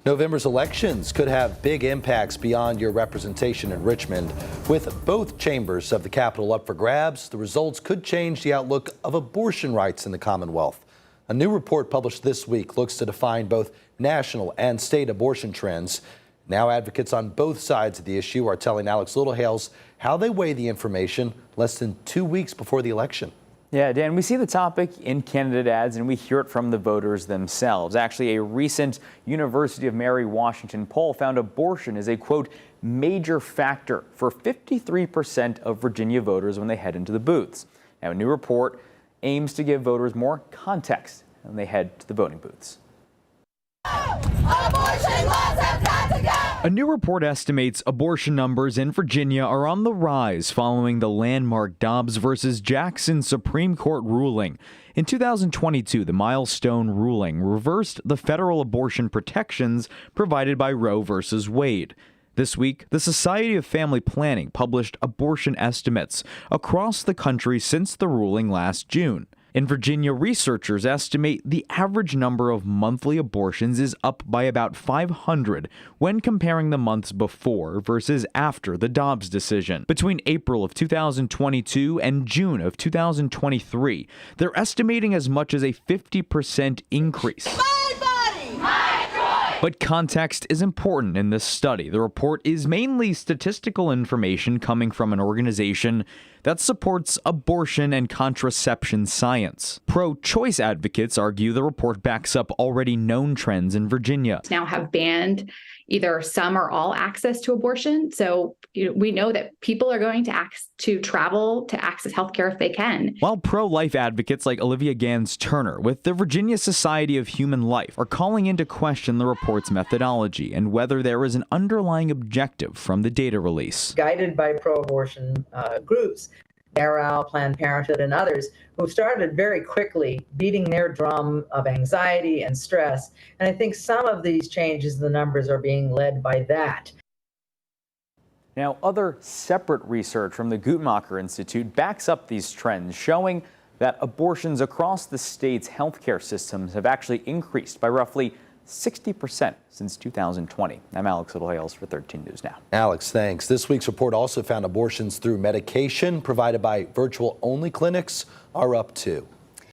November's elections could have big impacts beyond your representation in Richmond. With both chambers of the Capitol up for grabs, the results could change the outlook of abortion rights in the Commonwealth. A new report published this week looks to define both national and state abortion trends. Now advocates on both sides of the issue are telling Alex Littlehales how they weigh the information less than 2 weeks before the election. Yeah, Dan, we see the topic in candidate ads and we hear it from the voters themselves. Actually, a recent University of Mary Washington poll found abortion is a, quote, major factor for 53% of Virginia voters when they head into the booths. Now, a new report aims to give voters more context when they head to the voting booths. Abortion laws have got to go! A new report estimates abortion numbers in Virginia are on the rise following the landmark Dobbs versus Jackson Supreme Court ruling. In 2022, the milestone ruling reversed the federal abortion protections provided by Roe versus Wade. This week, the Society of Family Planning published abortion estimates across the country since the ruling last June. In Virginia, researchers estimate the average number of monthly abortions is up by about 500 when comparing the months before versus after the Dobbs decision. Between April of 2022 and June of 2023, they're estimating as much as a 50% increase. But context is important in this study. The report is mainly statistical information coming from an organization that supports abortion and contraception science. Pro-choice advocates argue the report backs up already known trends in Virginia. Now have banned either some or all access to abortion. So we know that people are going to travel to access healthcare if they can. While pro-life advocates like Olivia Gans Turner with the Virginia Society of Human Life are calling into question the report's methodology and whether there is an underlying objective from the data release. Guided by pro-abortion groups, NARAL, Planned Parenthood, and others, who started very quickly beating their drum of anxiety and stress. And I think some of these changes in the numbers are being led by that. Now, other separate research from the Guttmacher Institute backs up these trends, showing that abortions across the state's healthcare systems have actually increased by roughly 60% since 2020. I'm Alex Littlehales for 13 News Now. Alex, thanks. This week's report also found abortions through medication provided by virtual-only clinics are up too.